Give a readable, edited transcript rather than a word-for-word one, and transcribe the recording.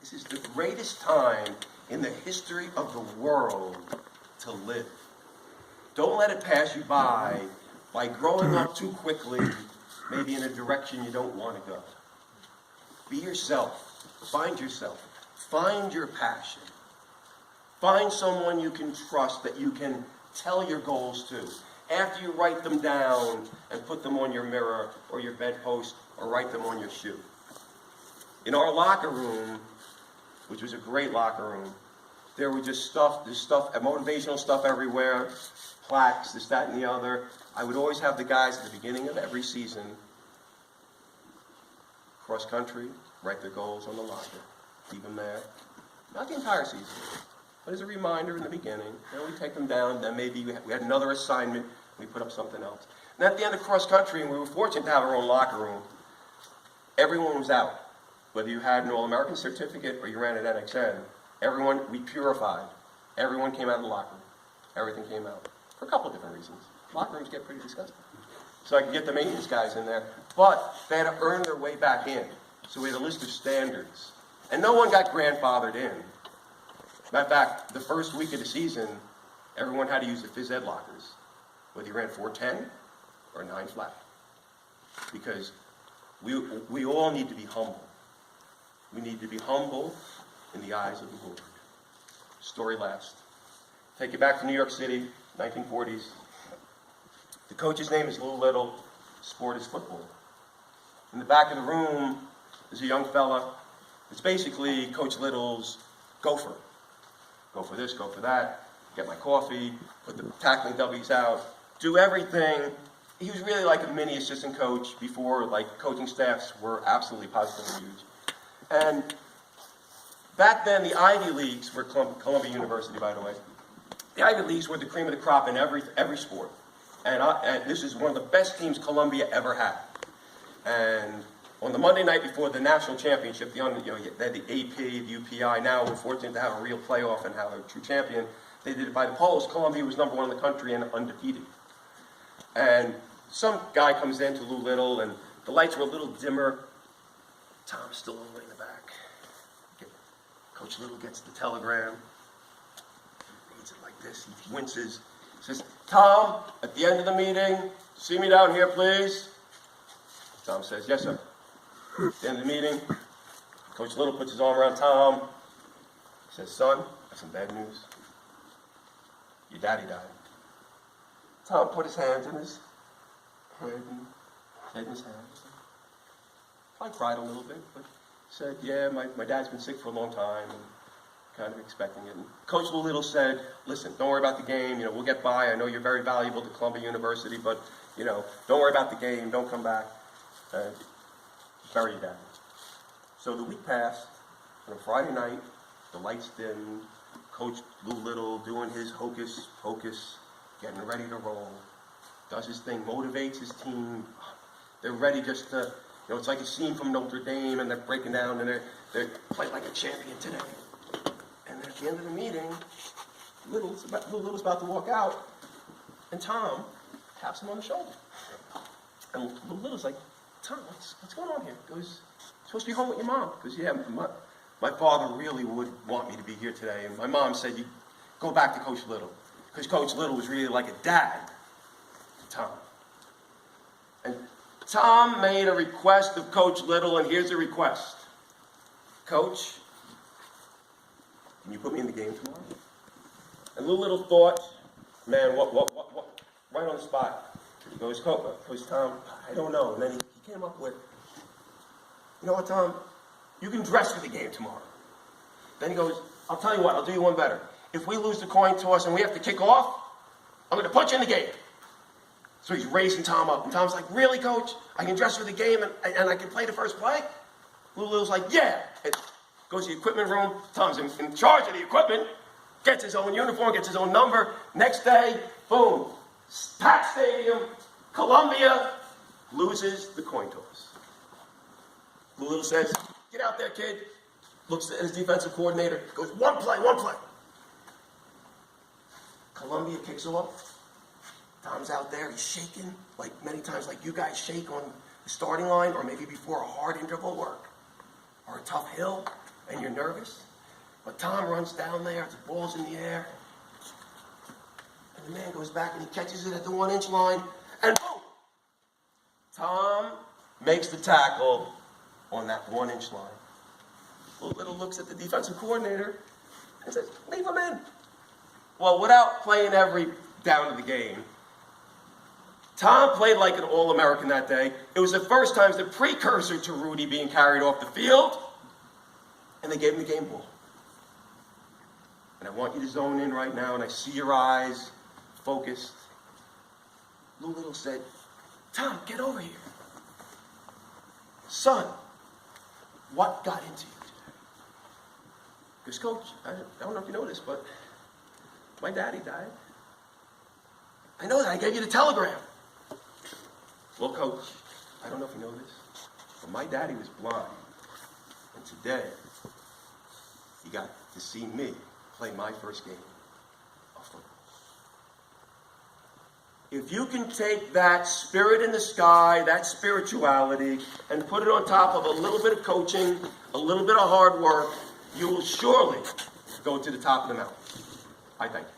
This is the greatest time in the history of the world to live. Don't let it pass you by growing up too quickly, maybe in a direction you don't want to go. Be yourself. Find yourself. Find your passion. Find someone you can trust that you can tell your goals to. After you write them down and put them on your mirror or your bedpost or write them on your shoe. In our locker room, which was a great locker room, there was just motivational stuff everywhere, plaques, this, that, and the other. I would always have the guys at the beginning of every season, cross country, write their goals on the locker, leave them there. Not the entire season, but as a reminder in the beginning. Then we take them down, then maybe we had another assignment, we put up something else. And at the end of cross country, and we were fortunate to have our own locker room, everyone was out. Whether you had an All-American certificate or you ran at NXN, we purified. Everyone came out of the locker room. Everything came out. For a couple of different reasons. Locker rooms get pretty disgusting. So I could get the maintenance guys in there. But they had to earn their way back in. So we had a list of standards. And no one got grandfathered in. Matter of fact, the first week of the season, everyone had to use the phys ed lockers. Whether you ran 410 or 9 flat. Because we all need to be humble. We need to be humble in the eyes of the Lord. Story last. Take you back to New York City, 1940s. The coach's name is Lou Little. Sport is football. In the back of the room is a young fella. It's basically Coach Little's gopher. Go for this, go for that. Get my coffee, put the tackling W's out, do everything. He was really like a mini assistant coach before coaching staffs were absolutely positively huge. And back then, the Ivy Leagues were Columbia University, by the way. The Ivy Leagues were the cream of the crop in every sport. And this is one of the best teams Columbia ever had. And on the Monday night before the national championship, they had the AP, the UPI. Now we're fortunate to have a real playoff and have a true champion. They did it by the polls. Columbia was #1 in the country and undefeated. And some guy comes in to Lou Little, and the lights were a little dimmer. Tom's still all the way in the back. Coach Little gets the telegram. Reads it like this. He winces. He says, "Tom, at the end of the meeting, see me down here, please." Tom says, "Yes, sir." At the end of the meeting, Coach Little puts his arm around Tom. He says, "Son, I have some bad news. Your daddy died." Tom put his hands in his head and head in his hands. I cried a little bit, but said, "Yeah, my dad's been sick for a long time, and kind of expecting it." And Coach Lou Little said, "Listen, don't worry about the game. We'll get by. I know you're very valuable to Columbia University, but don't worry about the game. Don't come back. Bury your dad." So the week passed. On a Friday night, the lights dimmed. Coach Lou Little doing his hocus pocus, getting ready to roll. Does his thing, motivates his team. They're ready just to. It's like a scene from Notre Dame, and they're breaking down, and they're playing like a champion today. And at the end of the meeting, Lou Little's about to walk out, and Tom taps him on the shoulder. And Lou Little's like, "Tom, what's going on here?" He goes, "You're supposed to be home with your mom." He goes, "Yeah, my father really would want me to be here today, and my mom said you go back to Coach Little, because Coach Little was really like a dad to Tom." And Tom made a request of Coach Little, and here's the request. "Coach, can you put me in the game tomorrow?" And Lou Little thought, man, what, right on the spot. He goes, Coach Tom, I don't know. And then he came up with, "You know what, Tom? You can dress for the game tomorrow." Then he goes, "I'll tell you what, I'll do you one better. If we lose the coin toss and we have to kick off, I'm going to put you in the game." So he's raising Tom up. And Tom's like, "Really, Coach? I can dress for the game and I can play the first play?" Lou Little's like, "Yeah." And goes to the equipment room. Tom's in charge of the equipment. Gets his own uniform, gets his own number. Next day, boom. Packed stadium. Columbia loses the coin toss. Lou Little says, "Get out there, kid." Looks at his defensive coordinator. Goes, one play. Columbia kicks off. Tom's out there, he's shaking, like many times like you guys shake on the starting line, or maybe before a hard interval work, or a tough hill, and you're nervous. But Tom runs down there, the ball's in the air, and the man goes back and he catches it at the 1-inch line, and boom! Tom makes the tackle on that 1-inch line. Little looks at the defensive coordinator and says, leave him in. Well, without playing every down of the game, Tom played like an All-American that day. It was the first time, it was the precursor to Rudy being carried off the field, and they gave him the game ball. And I want you to zone in right now, and I see your eyes focused. Lou Little said, Tom, get over here. Son, what got into you today? Because, Coach, I don't know if you know this, but my daddy died. I know that. I gave you the telegram. Well, Coach, I don't know if you know this, but my daddy was blind. And today, he got to see me play my first game of football. If you can take that spirit in the sky, that spirituality, and put it on top of a little bit of coaching, a little bit of hard work, you will surely go to the top of the mountain. I thank you.